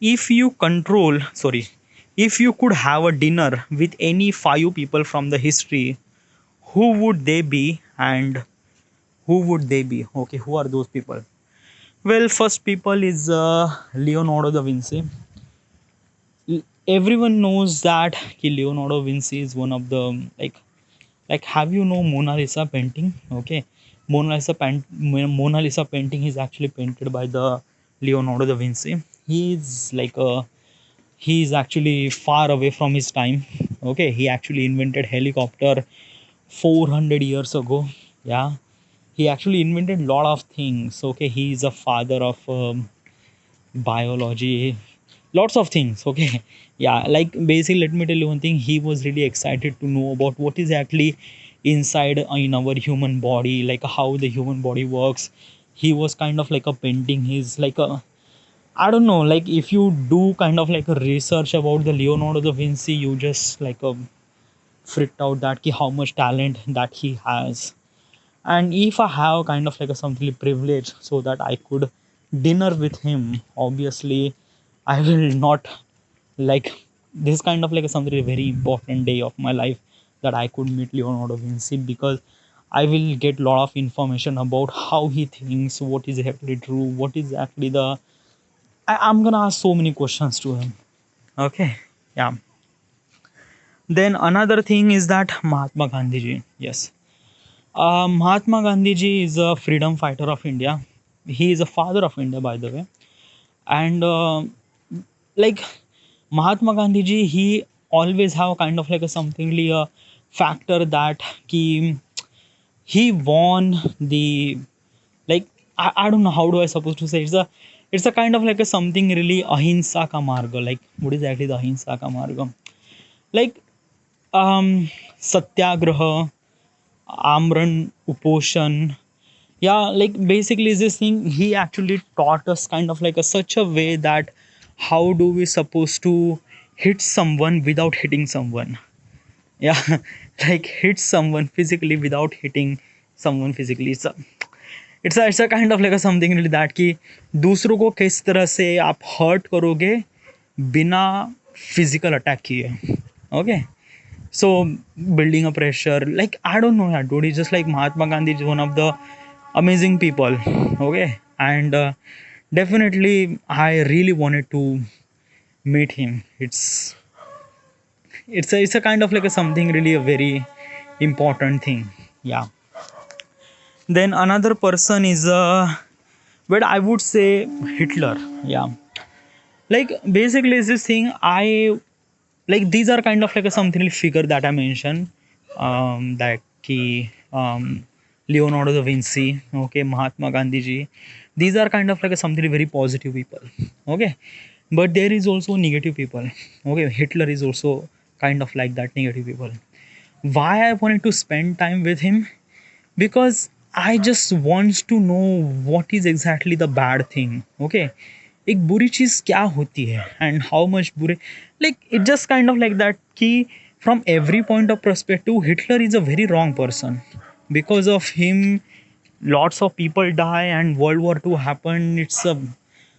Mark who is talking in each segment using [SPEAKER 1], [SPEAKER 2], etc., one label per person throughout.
[SPEAKER 1] If you control, sorry, if you could have a dinner with any five people from the history, who would they be and who would they be? Okay, who are those people? Well, first people is Leonardo da Vinci. Everyone knows that Leonardo da Vinci is one of the have you know Mona Lisa painting? Okay, Mona Lisa painting is actually painted by the Leonardo da Vinci. He is actually far away from his time. Okay, he actually invented helicopter 400 years ago. Yeah, he actually invented a lot of things. Okay, he is a father of biology, lots of things. Okay, yeah, like basically let me tell you one thing, he was really excited to know about what is actually inside in our human body, like how the human body works. He was kind of like a painting, he's like a, I don't know, like if you do kind of like a research about the Leonardo da Vinci, you just like freaked out that how much talent that he has. And if I have kind of like a something privilege so that I could dinner with him, obviously I will not, like, this kind of like a something very important day of my life, that I could meet Leonardo da Vinci, because I will get a lot of information about how he thinks, what is actually true, what is actually the, I'm gonna ask so many questions to him. Okay, yeah. Then another thing is that Mahatma Gandhi ji, yes. Mahatma Gandhi ji is a freedom fighter of India. He is a father of India, by the way. And like Mahatma Gandhi ji, he always have kind of like a something like a factor that he won the, like, I don't know how do I supposed to say, it's a kind of like a something really ahimsa ka marga. Like what is actually the ahimsa ka marga? Like satyagraha, amran, uposhan. Yeah, like basically this thing he actually taught us kind of like a such a way that how do we supposed to hit someone without hitting someone. Yeah, like hit someone physically without hitting someone physically. It's a kind of like a something really that कि दूसरों को किस तरह से आप hurt करोगे बिना physical attack किए. Okay, so building a pressure, like I don't know, yeah, dude, it's just like Mahatma Gandhi is one of the amazing people. Okay, and definitely I really wanted to meet him. It's a kind of like a something really a very important thing. Yeah. Then another person is but I would say Hitler. Yeah, like basically is this thing I like, these are kind of like a something figure that I mentioned, that ki Leonardo da Vinci, okay, Mahatma Gandhi ji, these are kind of like a something very positive people. Okay, but there is also negative people. Okay, Hitler is also kind of like that negative people. Why I wanted to spend time with him? Because I just wants to know what is exactly the bad thing. Okay, एक बुरी चीज क्या होती है and how much बुरे, like it just kind of like that कि from every point of perspective Hitler is a very wrong person. Because of him lots of people die and World War II happened. It's a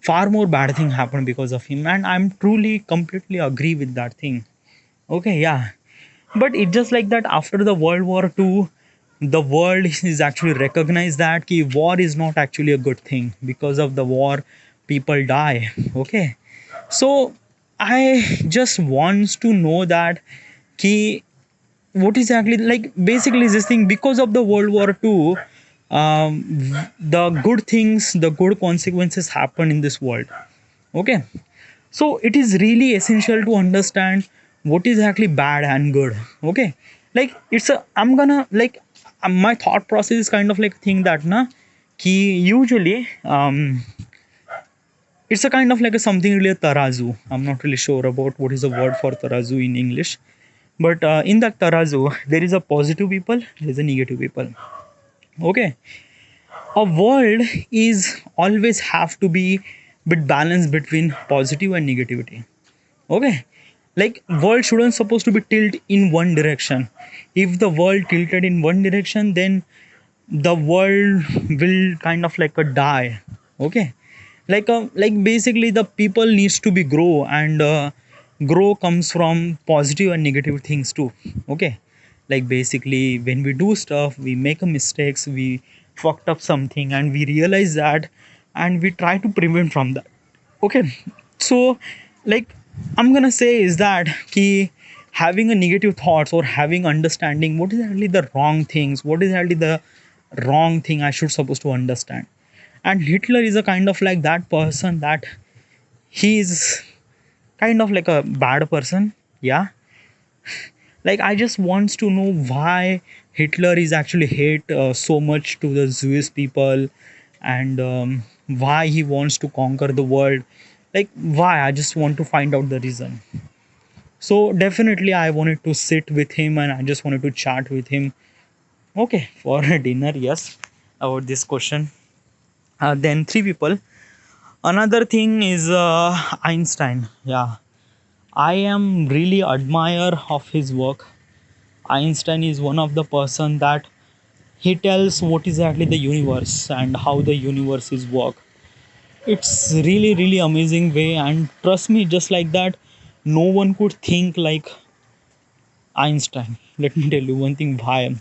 [SPEAKER 1] far more bad thing happened because of him, and I'm truly completely agree with that thing. Okay, yeah, but it's just like that after the World War II, the world is actually recognized that ki war is not actually a good thing. Because of the war people die. Okay, so I just wants to know that ki what is actually, like basically this thing, because of the World War II, the good things, the good consequences happen in this world. Okay, so it is really essential to understand what is actually bad and good. Okay, like it's a, I'm gonna like my thought process is kind of like thing that na ki usually it's a kind of like a something really a tarazu. I'm not really sure about what is the word for tarazu in English, but in that tarazu there is a positive people, there is a negative people. Okay, a world is always have to be bit balanced between positive and negativity. Okay, like world shouldn't supposed to be tilt in one direction. If the world tilted in one direction, then the world will kind of like a die. Okay, like basically the people needs to be grow, and grow comes from positive and negative things too. Okay, like basically when we do stuff, we make a mistakes, we fucked up something, and we realize that, and we try to prevent from that. Okay, so like I'm gonna say is that key, having a negative thoughts or having understanding what is actually the wrong things, what is actually the wrong thing I should supposed to understand. And Hitler is a kind of like that person that he is kind of like a bad person. Yeah, like I just wants to know why Hitler is actually hate so much to the Jewish people, and why he wants to conquer the world. Like why, I just want to find out the reason. So definitely I wanted to sit with him, and I just wanted to chat with him, okay, for a dinner, yes, about this question. Then three people. Another thing is Einstein. Yeah, I am really admire of his work. Einstein is one of the person that he tells what is actually the universe and how the universe is work. It's really amazing way, and trust me, just like that, no one could think like Einstein. Let me tell you one thing why.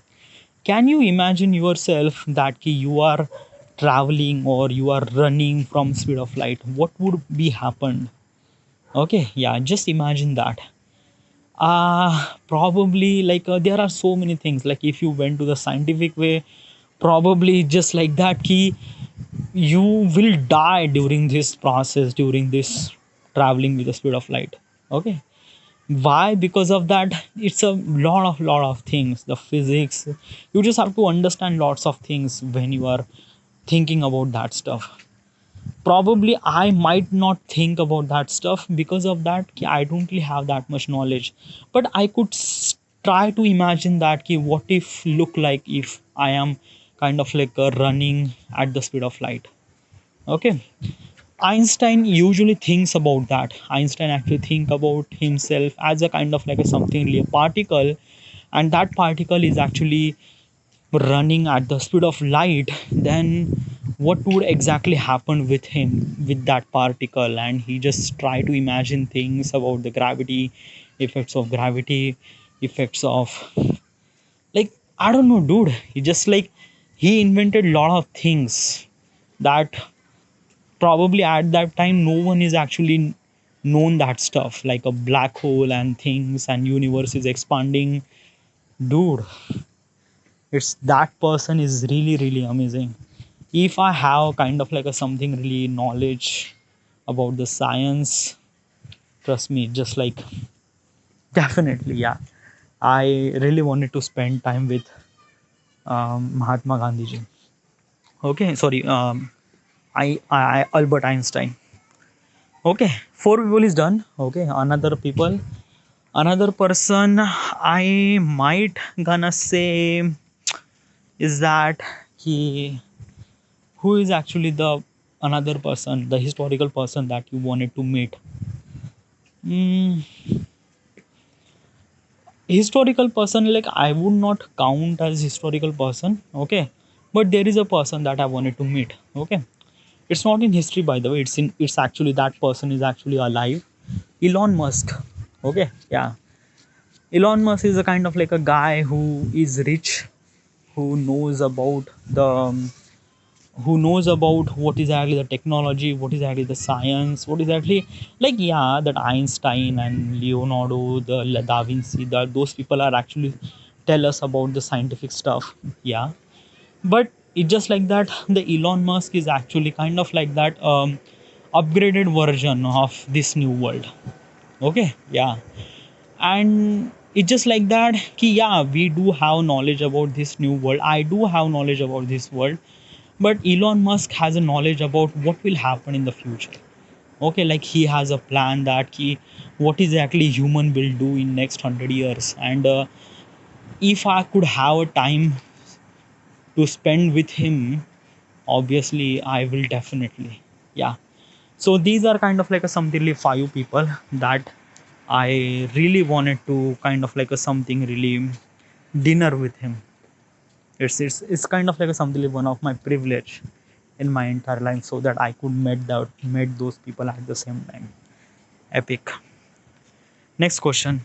[SPEAKER 1] Can you imagine yourself that you are traveling or you are running from speed of light? What would be happened? Okay, yeah, just imagine that. Probably like there are so many things. Like if you went to the scientific way, probably just like that key, you will die during this process, during this traveling with the speed of light. Okay, why? Because of that, it's a lot of things, the physics. You just have to understand lots of things when you are thinking about that stuff. Probably I might not think about that stuff because of that I don't really have that much knowledge, but I could try to imagine that what if look like if I am kind of like running at the speed of light. Okay, Einstein usually thinks about that. Einstein actually think about himself as a kind of like a something really a particle, and that particle is actually running at the speed of light. Then what would exactly happen with him with that particle? And he just try to imagine things about the gravity, effects of gravity, effects of, like, I don't know, dude. He just like he invented a lot of things that probably at that time no one is actually known that stuff, like a black hole and things and universe is expanding. Dude, it's that person is really amazing. If I have kind of like a something really knowledge about the science, trust me, just like definitely, yeah, I really wanted to spend time with Mahatma Gandhi ji. Okay, sorry, I Albert Einstein. Okay, four people is done. Okay, another people, another person I might gonna say is that he, who is actually the another person, the historical person that you wanted to meet. mm, Historical person, like I would not count as historical person. Okay, but there is a person that I wanted to meet. Okay, it's not in history, by the way, it's in, it's actually that person is actually alive. Elon Musk. Okay, yeah, Elon Musk is a kind of like a guy who is rich, who knows about the who knows about what is actually the technology, what is actually the science, what is actually, like, yeah, that Einstein and Leonardo, the Da Vinci, those people are actually tell us about the scientific stuff. Yeah, but it's just like that. The Elon Musk is actually kind of like that upgraded version of this new world. Okay, yeah, and it's just like that yeah, we do have knowledge about this new world, I do have knowledge about this world, but Elon Musk has a knowledge about what will happen in the future. Okay, like he has a plan that he, what exactly human will do in next 100 years. And if I could have a time to spend with him, obviously I will definitely, yeah. So these are kind of like a something really five people that I really wanted to kind of like a something really dinner with him. It's kind of like a something like one of my privilege in my entire life so that I could meet those people at the same time. Epic. Next question.